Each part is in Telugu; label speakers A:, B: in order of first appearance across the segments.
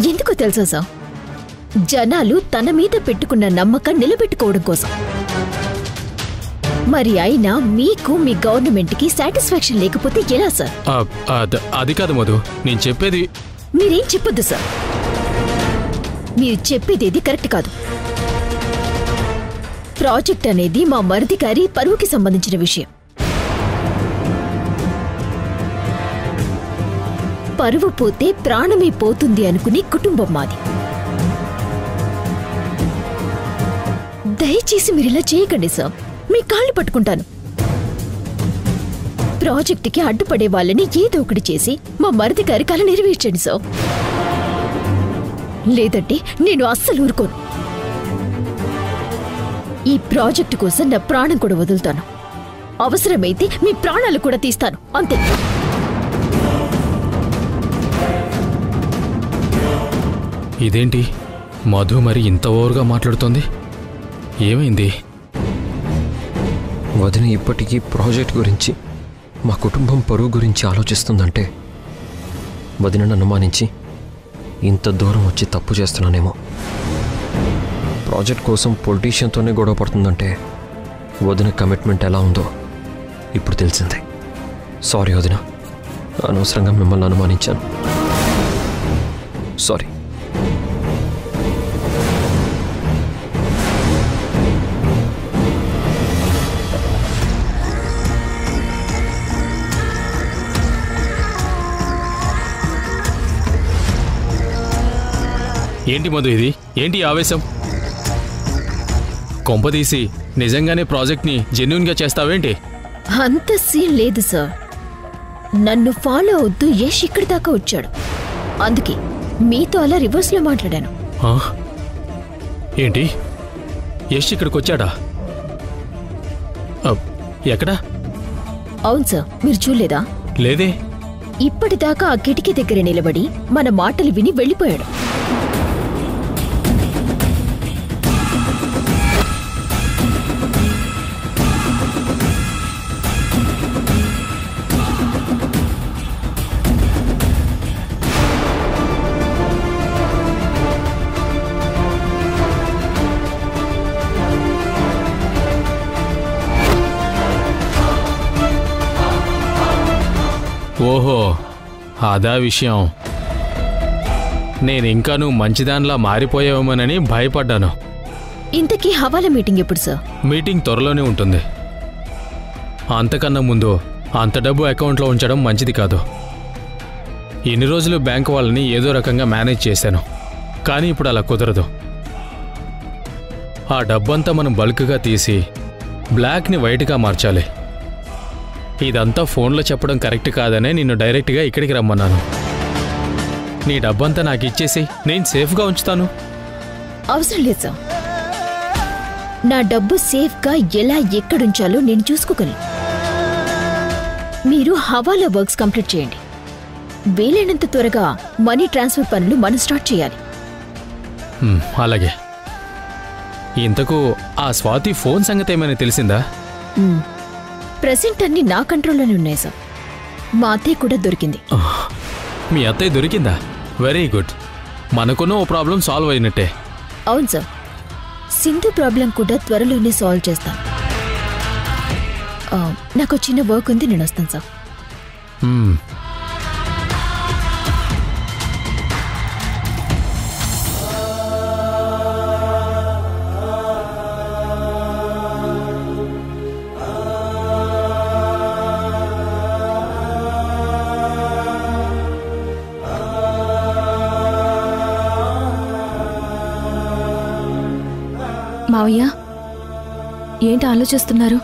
A: ఎందుకో తెలుసా సార్, జనాలు తన మీద పెట్టుకున్న నమ్మకం నిలబెట్టుకోవడం కోసం. మరి అయినా మీకు మీ గవర్నమెంట్కి సాటిస్ఫాక్షన్ లేకపోతే ఎలా సార్?
B: అది కాదు మధు, నేను చెప్పేది.
A: మీరేం చెప్పొద్దు సార్, మీరు చెప్పేదేది కరెక్ట్ కాదు. ప్రాజెక్ట్ అనేది మా మరిది గారి పరువుకి సంబంధించిన విషయం. పరువు పోతే ప్రాణమే పోతుంది అనుకుని కుటుంబం మాది. దయచేసి మీరిలా చేయకండి సార్, మీ కాళ్ళు పట్టుకుంటాను. ప్రాజెక్టుకి అడ్డుపడే వాళ్ళని ఏదో ఒకటి చేసి మా మరిది గారి కల నెరవేర్చండి సార్. లేదంటే నేను అస్సలు ఊరుకోను. ఈ ప్రాజెక్టు కోసం నా ప్రాణం కూడా వదులుతాను. అవసరమైతే మీ ప్రాణాలు కూడా తీస్తాను, అంతే.
B: ఇదేంటి మధు మరి ఇంత ఓవర్గా మాట్లాడుతోంది? ఏమైంది?
C: వదిన ఇప్పటికీ ప్రాజెక్ట్ గురించి, మా కుటుంబం పరువు గురించి ఆలోచిస్తుందంటే వదినను అనుమానించి ఇంత దూరం వచ్చి తప్పు చేస్తున్నానేమో. ప్రాజెక్ట్ కోసం పొలిటీషియన్తోనే గొడవ పడుతుందంటే వదిన కమిట్మెంట్ ఎలా ఉందో ఇప్పుడు తెలిసిందే. సారీ వదిన, అనవసరంగా మిమ్మల్ని అనుమానించాను. సారీ.
B: ఏంటి మధు ఇది? ఏంటి ఆవేశం? కొంపదీసి నిజంగానే ప్రాజెక్ట్ని జెన్యూన్గా చేస్తావేంటి?
A: అంత సీన్ లేదు సార్. నన్ను ఫాలో అవుతూ యష్ ఇక్కడి దాకా వచ్చాడు, అందుకే మీతో అలా రివర్స్లో మాట్లాడాను.
B: ఏంటి? యష్ ఇక్కడికి వచ్చాడా? ఎక్కడా?
A: అవును సార్, మీరు చూడలేదా?
B: లేదే.
A: ఇప్పటిదాకా ఆ కిటికీ దగ్గర నిలబడి మన మాటలు విని వెళ్ళిపోయాడు.
B: ఓహో, అదా విషయం. నేనింకా నువ్వు మంచిదానిలా మారిపోయావేమోనని భయపడ్డాను.
A: ఇంతకీ హవాలా మీటింగ్ ఎప్పుడు సార్?
B: మీటింగ్ త్వరలోనే ఉంటుంది. అంతకన్నా ముందు అంత డబ్బు అకౌంట్లో ఉంచడం మంచిది కాదు. ఇన్ని రోజులు బ్యాంకు వాళ్ళని ఏదో రకంగా మేనేజ్ చేశాను, కానీ ఇప్పుడు అలా కుదరదు. ఆ డబ్బంతా మనం బల్క్గా తీసి బ్లాక్ని వైట్గా మార్చాలి. ఇదంతా ఫోన్లో చెప్పడం కరెక్ట్ కాదనే నిన్ను డైరెక్ట్గా ఇక్కడికి రమ్మన్నాను. నీ డబ్బంతా నాకు ఇచ్చేసి నేను సేఫ్గా ఉంచుతాను.
A: అవసరం లేదు సార్, నా డబ్బు సేఫ్గా ఎలా ఎక్కడుంచాలో నేను చూసుకోగలను. మీరు హవాలా వర్క్స్ కంప్లీట్ చేయండి. వీలైనంత త్వరగా మనీ ట్రాన్స్ఫర్ పనులు మనం స్టార్ట్ చేయాలి.
B: అలాగే. ఇంతకు ఆ స్వాతి ఫోన్ సంగతి ఏమైనా తెలిసిందా?
A: ప్రెసెంట్ అన్ని నా కంట్రోల్లోనే ఉన్నాయి సార్. మా అత్తయ్య కూడా దొరికింది.
B: మీ అత్తయ్య దొరికిందా? Very good. మనకున్న ఓ ప్రాబ్లం సాల్వ్ అయినట్టే.
A: అవును సార్, సింధు ప్రాబ్లం కూడా త్వరలోనే సాల్వ్ చేస్తాను. నాకు చిన్న వర్క్ ఉంది, నేను వస్తాను సార్.
D: మావయ్య, ఏంటి ఆలోచిస్తున్నారు?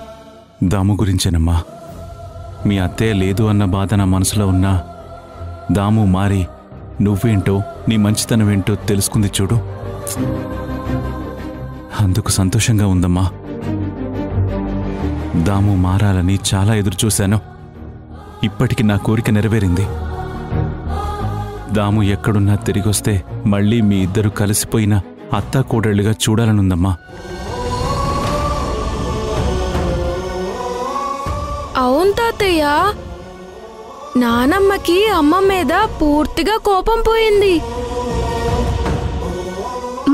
E: దాము గురించేనమ్మా. మీ అత్తయ్య లేదు అన్న బాధ నా మనసులో ఉన్నా దాము మారి నువ్వేంటో నీ మంచితనం ఏంటో తెలుసుకుంది చూడు, అందుకు సంతోషంగా ఉందమ్మా. దాము మారాలని చాలా ఎదురుచూశాను. ఇప్పటికి నా కోరిక నెరవేరింది. దాము ఎక్కడున్నా తిరిగొస్తే మళ్ళీ మీ ఇద్దరు కలిసిపోయిన అత్తా కోడళ్ళుగా చూడాలనుందమ్మా.
D: అవును తాతయ్య, నానమ్మకి అమ్మ మీద పూర్తిగా కోపం పోయింది.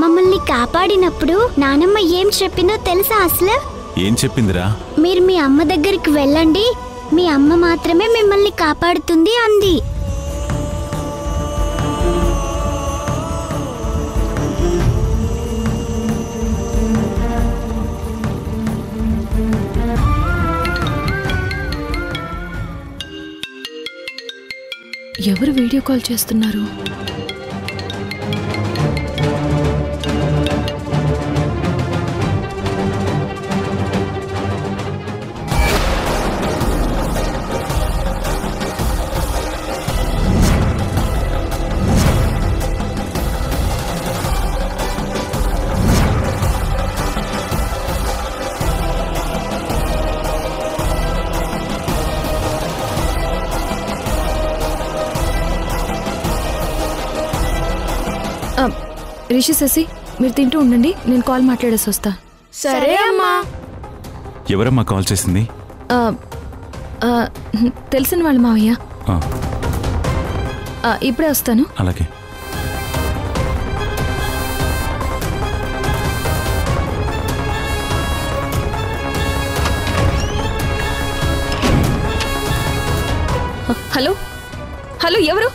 F: మమ్మల్ని కాపాడినప్పుడు నానమ్మ ఏం చెప్పిందో తెలుసా అసలు?
E: ఏం చెప్పిందిరా?
F: మీరు మీ అమ్మ దగ్గరికి వెళ్ళండి, మీ అమ్మ మాత్రమే మిమ్మల్ని కాపాడుతుంది అంది.
D: ఎవరు వీడియో కాల్ చేస్తున్నారు? రిషి శశి, మీరు తింటూ ఉండండి, నేను కాల్ మాట్లాడేసి వస్తా.
A: సరే అమ్మా.
E: ఎవరమ్మా కాల్ చేసింది?
D: తెలిసిన వాళ్ళు మావయ్య. ఇప్పుడే వస్తాను.
E: అలాగే.
D: హలో హలో, ఎవరు?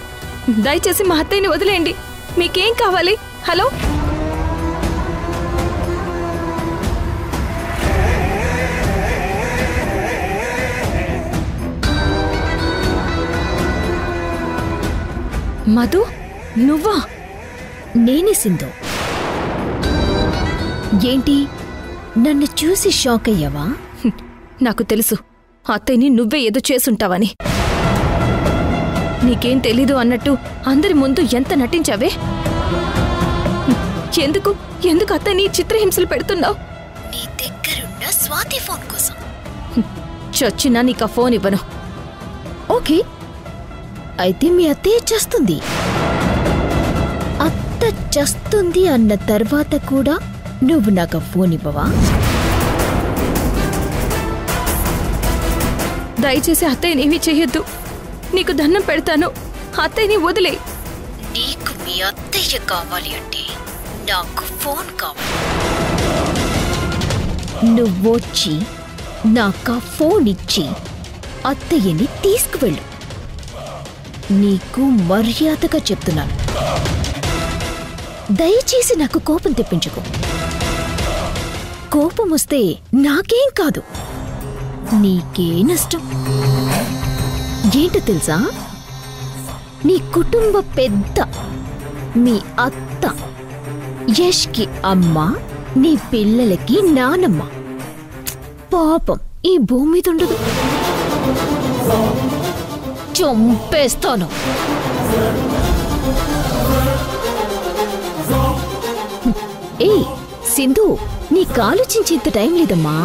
D: దయచేసి మా అత్తయ్యని వదిలేయండి. మీకేం కావాలి? హలో. మధు, నువ్వా?
A: నేనే సింధు. ఏంటి, నన్ను చూసి షాక్ అయ్యావా?
D: నాకు తెలుసు, అత్తయ్యని నువ్వే ఏదో చేసుంటావని. నీకేం తెలీదు అన్నట్టు అందరి ముందు ఎంత నటించావే? ఎందుకు ఎందుకు అత్తయ్యని చిత్రహింసలు పెడుతున్నావు?
A: నీ దగ్గరున్న స్వాతి ఫోన్ కోసం.
D: చచ్చినా నీకు ఆ ఫోన్ ఇవ్వను.
A: ఓకే, అయితే మీ అత్తయ్య చేస్తుంది. అత్త చేస్తుంది అన్న తర్వాత కూడా నువ్వు నాకు ఫోన్ ఇవ్వవా?
D: దయచేసి అత్తయ్యనేమీ చెయ్యొద్దు, నీకు దండం పెడతాను. అత్తయ్యని వదిలే.
A: నీకు మీ అత్తయ్య కావాలి అంటే నాకు ఫోన్ కావాలి. నువ్వొచ్చి నాకు ఫోన్ ఇచ్చి అత్తయ్యని తీసుకువెళ్ళు. నీకు మర్యాదగా చెప్తున్నాను, దయచేసి నాకు కోపం తెప్పించుకో. కోపం వస్తే నాకేం కాదు, నీకే నష్టం. ఏంటో తెలుసా, నీ కుటుంబ పెద్ద మీ అత్త, యష్కి అమ్మ, నీ పిల్లలకి నానమ్మ. పాపం ఈ భూమి మీద ఉండదు. చంపేస్తాను. ఏ సింధు, నీకు ఆలోచించేంత టైం లేదమ్మా.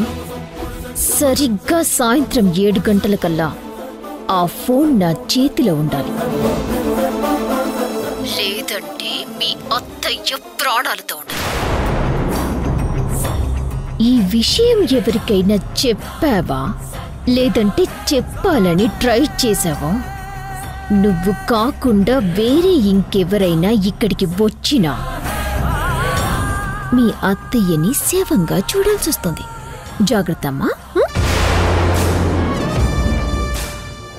A: సరిగ్గా సాయంత్రం 7 గంటలకల్లా ఆ ఫోన్ నా చేతిలో ఉండాలి. లేదంటే మీ అత్తయ్య ప్రాణాలతో ఉండాలి. ఈ విషయం ఎవరికైనా చెప్పావా, లేదంటే చెప్పాలని ట్రై చేసావా, నువ్వు కాకుండా వేరే ఇంకెవరైనా ఇక్కడికి వచ్చినా మీ అత్తయ్యని సేవంగా చూడాల్సి వస్తుంది. జాగ్రత్తమ్మా.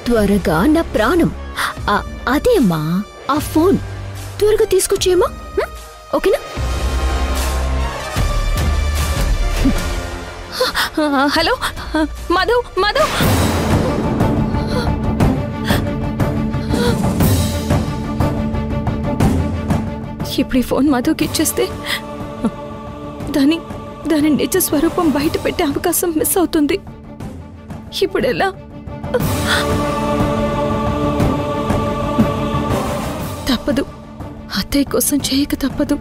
A: త్వరగా నా ప్రాణం. అదేమ్మా, ఆ ఫోన్ త్వరగా తీసుకొచ్చేయమ్మా. ఓకేనా?
D: హలో మధు, మధు. ఇప్పుడు ఈ ఫోన్ మధుకి ఇచ్చేస్తే దాని నిజ స్వరూపం బయట పెట్టే అవకాశం మిస్ అవుతుంది. ఇప్పుడు ఎలా? తప్పదు, అత్తయ్య కోసం చేయక తప్పదు.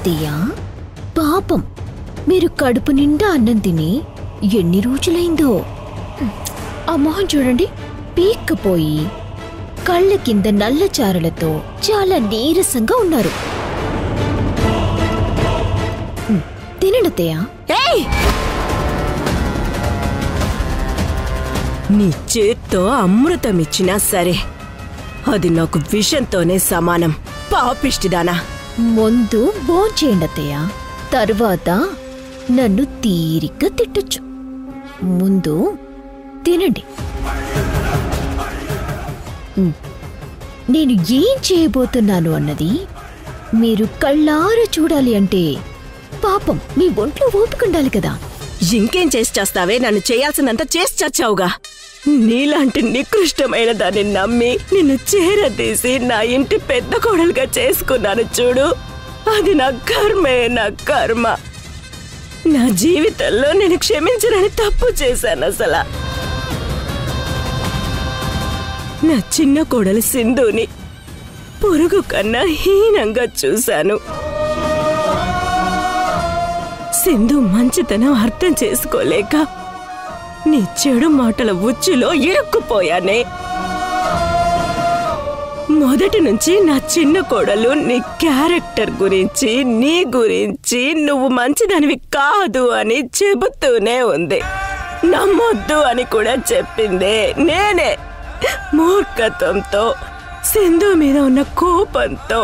A: అత్తయ్య, పాపం మీరు కడుపు నిండా అన్నం తిని ఎన్ని రోజులైందో. ఆ మొహం చూడండి, పీక్కపోయి కళ్ళ కింద నల్ల చారలతో చాలా నీరసంగా ఉన్నారు. తినడతయ్యా.
G: నీ చేత్తో అమృతమిచ్చినా సరే అది నాకు విషంతోనే సమానం. పాపిష్టిదానా.
A: ముందు భోంచేయండతయ్యా, తర్వాత నన్ను తీరిగ్గా తిట్టొచ్చు. ముందు తినండి. నేను ఏం చేయబోతున్నాను అన్నది మీరు కళ్ళారా చూడాలి అంటే పాపం మీ ఒంట్లో ఓపుకుండాలి కదా.
G: ఇంకేం చేసి చేస్తావే? నన్ను చేయాల్సినంత చేసి చచ్చావుగా. నీలాంటి నికృష్టమైన దాన్ని నమ్మి నిన్ను చేరదీసి నా ఇంటి పెద్ద కోడలుగా చేసుకున్నాను చూడు. అది నా కర్మే, నా కర్మ. నా జీవితంలో నేను క్షమించనని తప్పు చేశాను. అసలు నా చిన్న కోడలు సింధుని పురుగు కన్నా హీనంగా చూశాను. సింధు మంచితనం అర్థం చేసుకోలేక నీ చెడు మాటల ఉచ్చులో ఇరుక్కుపోయానే. మొదటి నుంచి నా చిన్న కోడలు నీ క్యారెక్టర్ గురించి, నీ గురించి నువ్వు మంచిదానివి కాదు అని చెబుతూనే ఉంది. నమ్మొద్దు అని కూడా చెప్పిందే నేనే. మూర్ఖత్వంతో, సింధు మీద ఉన్న కోపంతో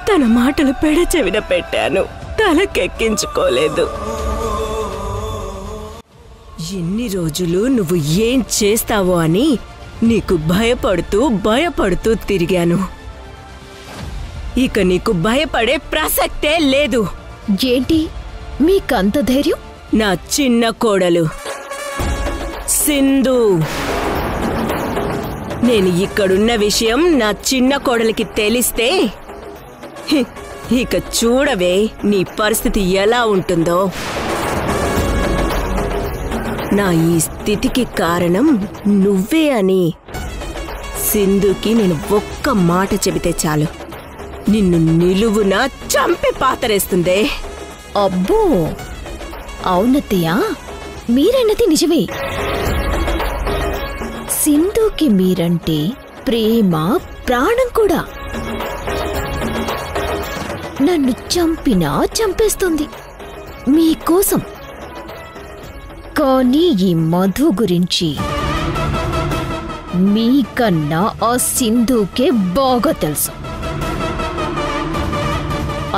G: తన మాటలు పెడచెవిన పెట్టాను. తలకెక్కించుకోలేదు. ఎన్ని రోజులు నువ్వు ఏం చేస్తావో అని నీకు భయపడుతూ తిరిగాను. ఇక నీకు భయపడే ప్రసక్తే లేదు.
A: ఏంటి మీకంత ధైర్యం?
G: నా చిన్న కోడలు సింధు. నేను ఇక్కడున్న విషయం నా చిన్న కోడలికి తెలిస్తే ఇక చూడవే నీ పరిస్థితి ఎలా ఉంటుందో. నా ఈ స్థితికి కారణం నువ్వే అని సింధుకి నేను ఒక్క మాట చెబితే చాలు, నిన్ను నిలువునా చంపి పాతరేస్తుందే.
A: అబ్బో, అవునత్తయ్యా, మీరన్నది నిజమే. సింధుకి మీరంటే ప్రేమ, ప్రాణం కూడా. నన్ను చంపినా చంపేస్తుంది మీకోసం. కానీ ఈ మధు గురించి మీకన్నా ఆ సింధుకే బాగా తెలుసు.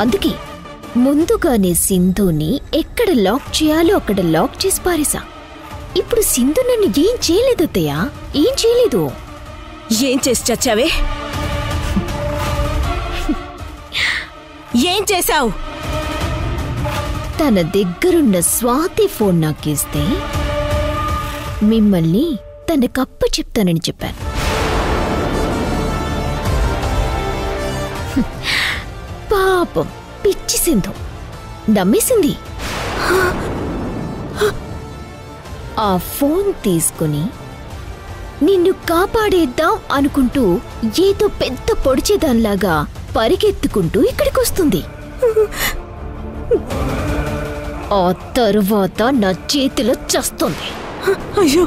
A: అందుకే ముందుగానే సింధుని ఎక్కడ లాక్ చేయాలో అక్కడ లాక్ చేసి పారేసా. ఇప్పుడు సింధు నన్ను ఏం చేయలేదు అత్తయ్యా, ఏం చేయలేదు.
G: ఏం చేసి చచ్చావే? ఏం చేశావు?
A: తన దగ్గరున్న స్వాతి ఫోన్ నాకిస్తే మిమ్మల్ని తన కప్ప చెప్తానని చెప్పాను. పాపం పిచ్చి సింధు నమ్మేసింది. ఆ ఫోన్ తీసుకుని నిన్ను కాపాడేద్దాం అనుకుంటూ ఏదో పెద్ద పొడిచేదాన్లాగా పరిగెత్తుకుంటూ ఇక్కడికొస్తుంది. ఆ తరువాత నా చేతిలో చస్తుంది.
G: అయ్యో,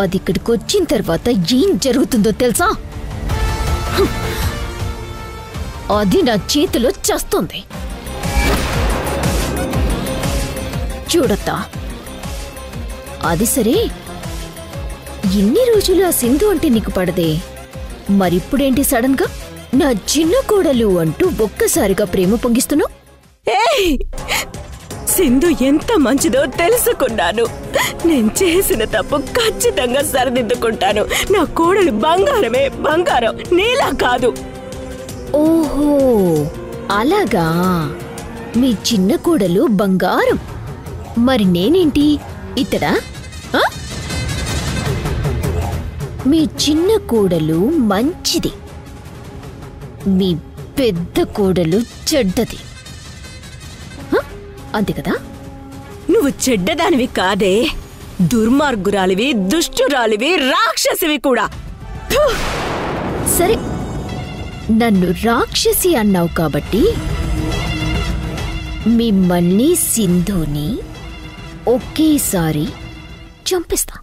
A: అది ఇక్కడికి వచ్చిన తర్వాత ఏం జరుగుతుందో తెలుసా? అది నా చేతిలో చస్తుంది. చూడత్తా, అది సరే, ఇన్ని రోజులు ఆ సింధు అంటే నీకు పడదే, మరిప్పుడేంటి సడన్ గా నా చిన్న కోడలు అంటూ ఒక్కసారిగా ప్రేమ పొంగిస్తున్నావు?
G: ఏయ్, సింధు ఎంత మంచిదో తెలుసుకున్నాను. నేను చేసిన తప్పు ఖచ్చితంగా సరిదిద్దుకుంటాను. నా కోడలు బంగారమే, బంగారం, నీలా కాదు.
A: ఓహో, అలాగా. మీ చిన్న కోడలు బంగారం, మరి నేనేంటి ఇతడా? మీ చిన్న కోడలు మంచిది, మీ పెద్ద కోడలు చెడ్డది, అంతే కదా?
G: నువ్వు చెడ్డదానివి కాదే,
A: నన్ను రాక్షసి అన్నావు కాబట్టి మిమ్మల్ని సింధుని ఒకేసారి చంపేస్తా.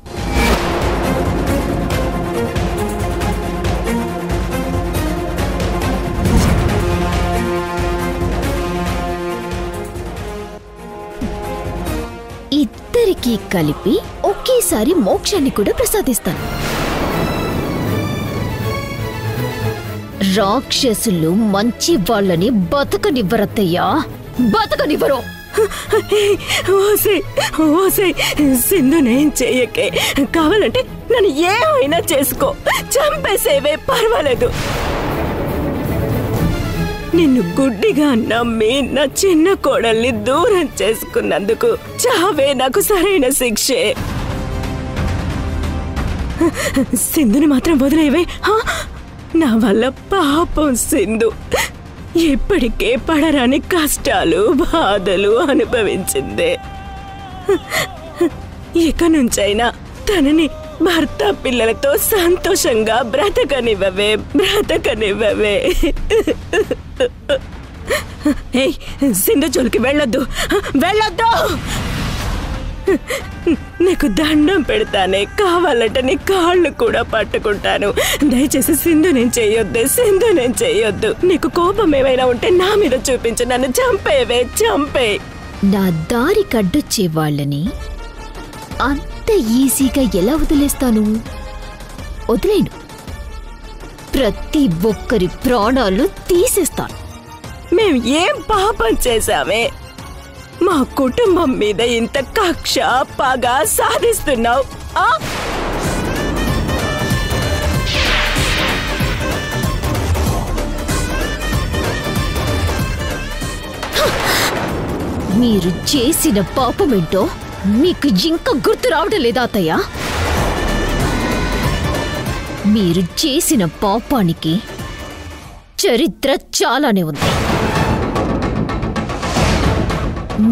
A: ఇద్దరికీ కలిపి ఒకేసారి మోక్షాన్ని కూడా ప్రసాదిస్తాను. రాక్షసులు మంచి వాళ్ళని బతకనివ్వరత్తయ్యా, బతకనివ్వరు.
G: ఓసే ఓసే సింధునేం చెయ్యకే. కావాలంటే నన్ను ఏమైనా చేసుకో, చంపేసేవే, పర్వాలేదు. నిన్ను గుడ్డిగా నమ్మి నా చిన్న కోడల్ని దూరం చేసుకున్నందుకు చావే నాకు సరైన శిక్షే. సింధుని మాత్రం వదిలేవే. నా వల్ల పాపం సింధు ఇప్పటికే పడరాని కష్టాలు బాధలు అనుభవించిందే. ఇక నుంచైనా తనని భర్త పిల్లలతో సంతోషంగా బ్రతకనివ్వవే, బ్రతకనివ్వవే. ఏయ్, సింధు జోలికి వెళ్ళొద్దు, వెళ్ళొద్దు. నీకు దండం పెడతానే, కావాలంటే నీ కాళ్ళు కూడా పట్టుకుంటాను. దయచేసి సింధు నేను చెయ్యొద్దే, సింధు నేను చెయ్యొద్దు. నీకు కోపం ఏమైనా ఉంటే నా మీద చూపించు, నన్ను చంపేవే, చంపే.
A: నా దారి కడ్డొచ్చే వాళ్ళని అంత ఈజీగా ఎలా వదిలేస్తాను? వదిలేను. ప్రతి ఒక్కరి ప్రాణాలు తీసేస్తాను.
G: మేం ఏం పాపం చేశామే? మా కుటుంబం మీద ఇంత కక్ష పగ సాధిస్తున్నావు.
A: మీరు చేసిన పాపమేంటో మీకు ఇంకా గుర్తు రావడం లేదా అత్తయ్య? మీరు చేసిన పాపానికి చరిత్ర చాలానే ఉంది.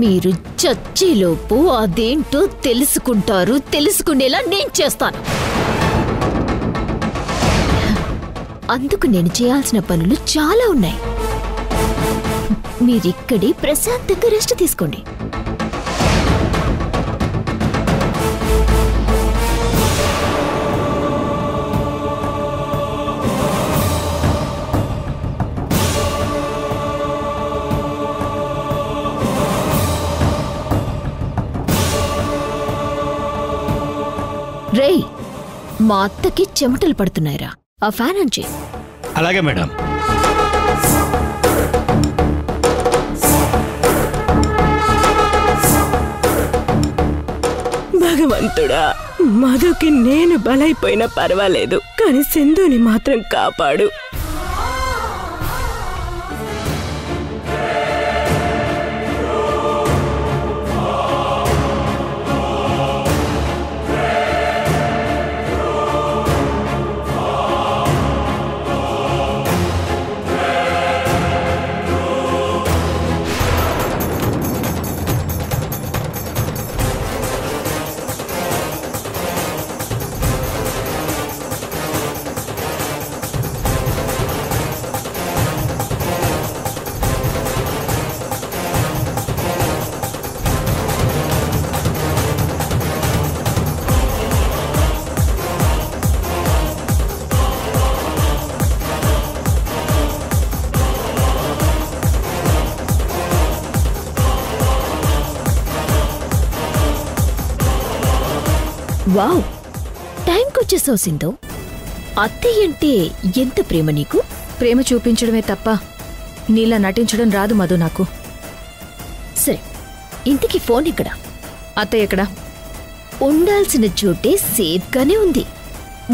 A: మీరు చచ్చేలోపు అదేంటో తెలుసుకుంటారు. తెలుసుకునేలా నేను చేస్తాను. అందుకు నేను చేయాల్సిన పనులు చాలా ఉన్నాయి. మీరిక్కడే ప్రశాంతంగా రెస్ట్ తీసుకోండి. రేయ్, మా అత్తకి చెమటలు పడుతున్నాయిరా, ఆ ఫ్యాన్ ఆన్ చేయి.
H: అలాగే మేడం.
G: భగవంతుడా, మధుకి నేను బలైపోయినా పర్వాలేదు, కానీ సింధుని మాత్రం కాపాడు.
A: వావ్, టైంకొచ్చేసావు సింధు. అత్తయ్య అంటే ఎంత ప్రేమ నీకు?
D: ప్రేమ చూపించడమే తప్ప నీలా నటించడం రాదు మధు నాకు.
A: సరే, ఇంటికి ఫోన్ ఇక్కడ.
D: అత్తయ్య ఎక్కడా?
A: ఉండాల్సిన చోటే సేఫ్గానే ఉంది.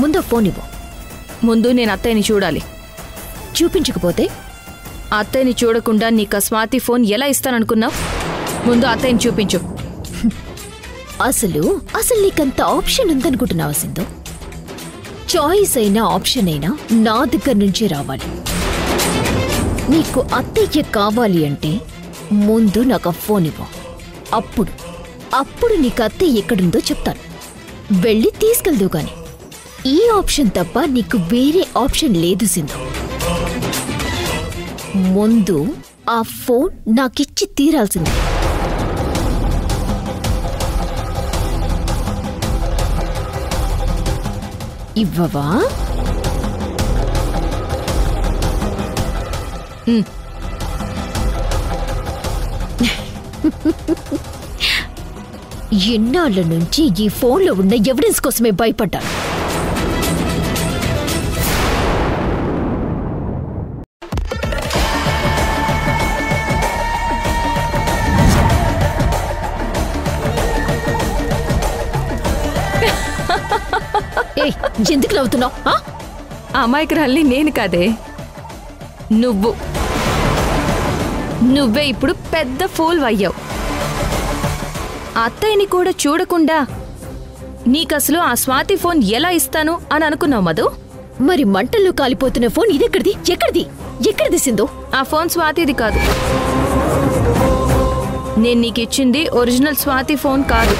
A: ముందు ఫోన్ ఇవ్వు.
D: ముందు నేను అత్తయ్యని చూడాలి.
A: చూపించకపోతే?
D: అత్తయ్యని చూడకుండా నీకు స్వాతి ఫోన్ ఎలా ఇస్తాననుకున్నావు? ముందు అత్తయ్యని చూపించు.
A: అసలు నీకంత ఆప్షన్ ఉందనుకుంటున్నావా సింధు? చాయిస్ అయినా ఆప్షన్ అయినా నా దగ్గర నుంచే రావాలి. నీకు అత్తయ్య కావాలి అంటే ముందు నాకు ఫోన్ ఇవ్వు. అప్పుడు నీకు అత్తయ్య ఎక్కడుందో చెప్తాను. వెళ్ళి తీసుకెళ్దు గాని. ఈ ఆప్షన్ తప్ప నీకు వేరే ఆప్షన్ లేదు సింధు. ముందు ఆ ఫోన్ నాకిచ్చి తీరాల్సింది. ఇవ్వవా? ఎన్నాళ్ళ నుంచి ఈ ఫోన్లో ఉన్న ఎవిడెన్స్ కోసమే భయపడ్డాను. ఎందుకు నవ్వుతున్నావు?
D: అమాయకురాల్ని నేను కాదే, నువ్వే ఇప్పుడు పెద్ద ఫూల్ అయ్యావు. అత్తయ్యని కూడా చూడకుండా నీకసలు ఆ స్వాతి ఫోన్ ఎలా ఇస్తాను అని అనుకున్నావు మధు?
A: మరి మంటల్లో కాలిపోతున్న ఫోన్ ఇదెక్కడిది? ఎక్కడిది సింధు?
D: ఆ ఫోన్ స్వాతిది కాదు. నేను నీకిచ్చింది ఒరిజినల్ స్వాతి ఫోన్ కాదు.